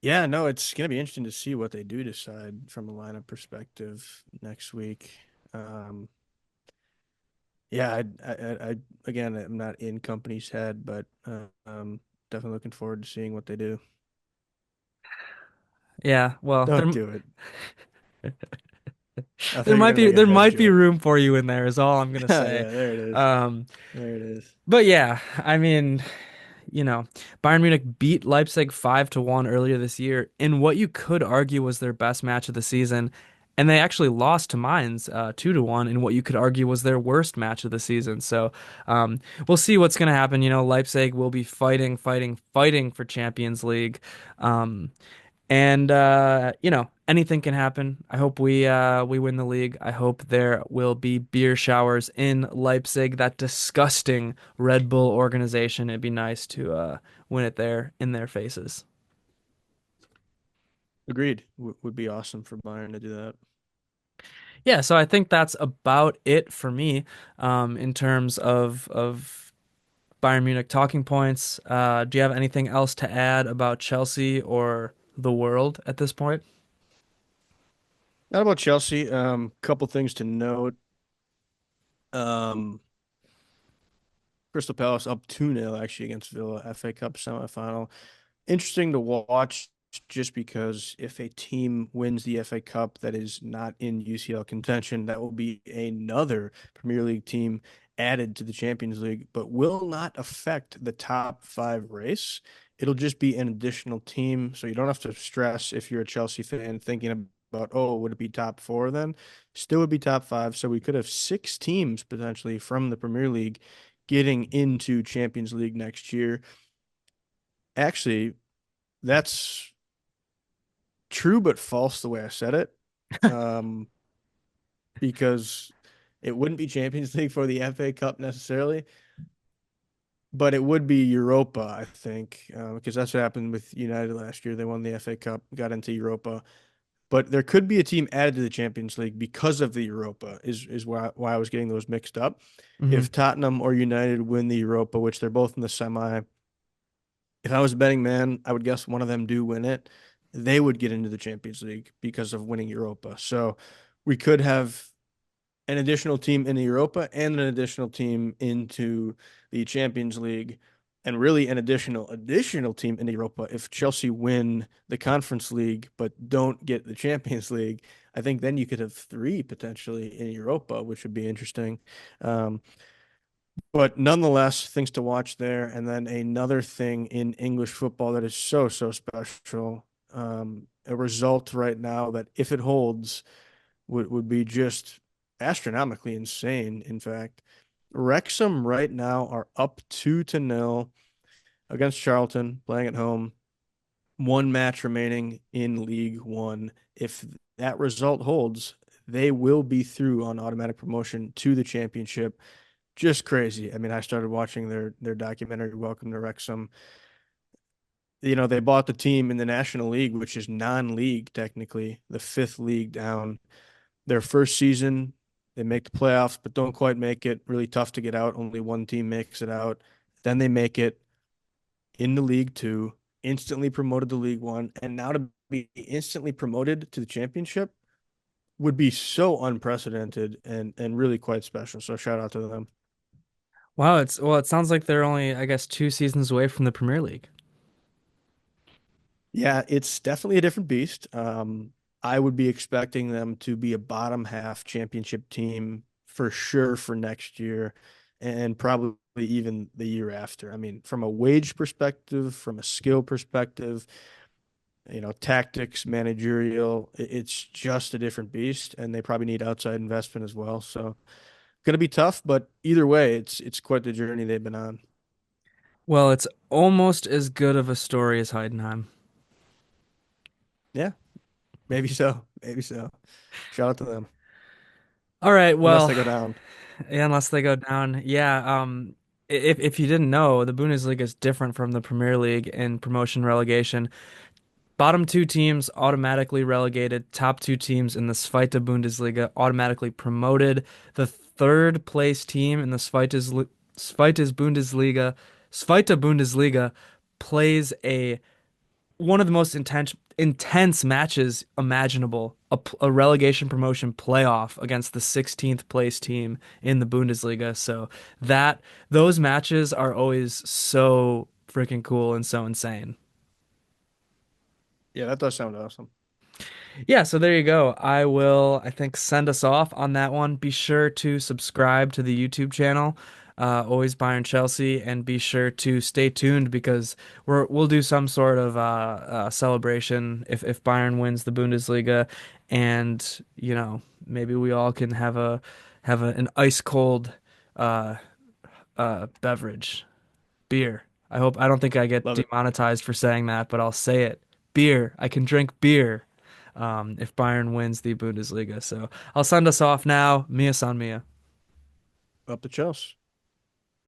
Yeah, no, it's going to be interesting to see what they do decide from a lineup perspective next week. Um, yeah, again, I'm not in Company's head, but definitely looking forward to seeing what they do. Yeah, well, Don't do it. I thought there you were might gonna be make a there head might be joke. room for you in there is all I'm gonna Yeah, say. yeah, there it is. Um, There it is. but yeah, I mean, you know, Bayern Munich beat Leipzig 5-1 earlier this year in what you could argue was their best match of the season. And they actually lost to Mainz 2-1 in what you could argue was their worst match of the season. So we'll see what's going to happen. Leipzig will be fighting, fighting, fighting for Champions League. Um, and anything can happen. I hope we win the league. I hope there will be beer showers in Leipzig, that disgusting Red Bull organization. It'd be nice to win it there in their faces. Agreed. Would be awesome for Bayern to do that. Yeah, so I think that's about it for me in terms of Bayern Munich talking points. Do you have anything else to add about Chelsea or the world at this point? Not about Chelsea. Couple things to note. Um, Crystal Palace up 2-0 actually against Villa, FA Cup semifinal. Interesting to watch just because if a team wins the FA Cup that is not in UCL contention, that will be another Premier League team added to the Champions League, but will not affect the top five race. It'll just be an additional team. So you don't have to stress if you're a Chelsea fan thinking about, oh, would it be top four then? Still would be top five. So we could have six teams potentially from the Premier League getting into Champions League next year. Actually, that's true but false the way I said it. Um, because it wouldn't be Champions League for the FA Cup necessarily, but it would be Europa, I think, because that's what happened with United last year. They won the FA Cup, got into Europa, but there could be a team added to the Champions League because of the Europa. Is why I was getting those mixed up. Hmm. If Tottenham or United win the Europa, which they're both in the semi, if I was a betting man, I would guess one of them do win it. They would get into the Champions League because of winning Europa. So we could have an additional team in the Europa and an additional team into the Champions League, and really an additional team in the Europa if Chelsea win the Conference League but don't get the Champions League. I think then you could have three potentially in Europa, which would be interesting. Um, but nonetheless, things to watch there. And then another thing in English football that is so, so special. A result right now that, if it holds, would be just astronomically insane. In fact, Wrexham right now are up 2-0 against Charlton, playing at home. One match remaining in League One. If that result holds, they will be through on automatic promotion to the championship. Just crazy. I mean, I started watching their documentary, Welcome to Wrexham. They bought the team in the National League, which is non-league technically, the fifth league down. Their first season, they make the playoffs, but don't quite make it. Really tough to get out. Only one team makes it out. Then they make it into League Two, instantly promoted to League One, and now to be instantly promoted to the championship would be so unprecedented and really quite special. So shout out to them. Wow, it sounds like they're only, I guess, 2 seasons away from the Premier League. Yeah, it's definitely a different beast. I would be expecting them to be a bottom half championship team for sure for next year and probably even the year after. I mean, from a wage perspective, from a skill perspective, tactics, managerial, it's just a different beast, and they probably need outside investment as well. So, going to be tough, but either way, it's quite the journey they've been on. Well, it's almost as good of a story as Heidenheim. Yeah, maybe so, maybe so. Shout out to them, All right, unless well, they go down. yeah, unless they go down. Yeah, if you didn't know, the Bundesliga is different from the Premier League in promotion relegation. Bottom two teams automatically relegated. Top two teams in the Zweite Bundesliga automatically promoted. The third place team in the Zweite Bundesliga plays a one of the most intense matches imaginable, a relegation promotion playoff against the 16th place team in the Bundesliga. So that those matches are always so freaking cool and so insane. Yeah, that does sound awesome. Yeah, so there you go. I will, I think, send us off on that one. Be sure to subscribe to the YouTube channel, always Bayern Chelsea, and be sure to stay tuned because we'll do some sort of celebration if Bayern wins the Bundesliga, and maybe we all can an ice cold uh, beverage, beer. I don't think I get Love it. demonetized for saying that, but I'll say it. Beer. I can drink beer if Bayern wins the Bundesliga. So I'll send us off now. Mia san Mia. Up to Chelsea.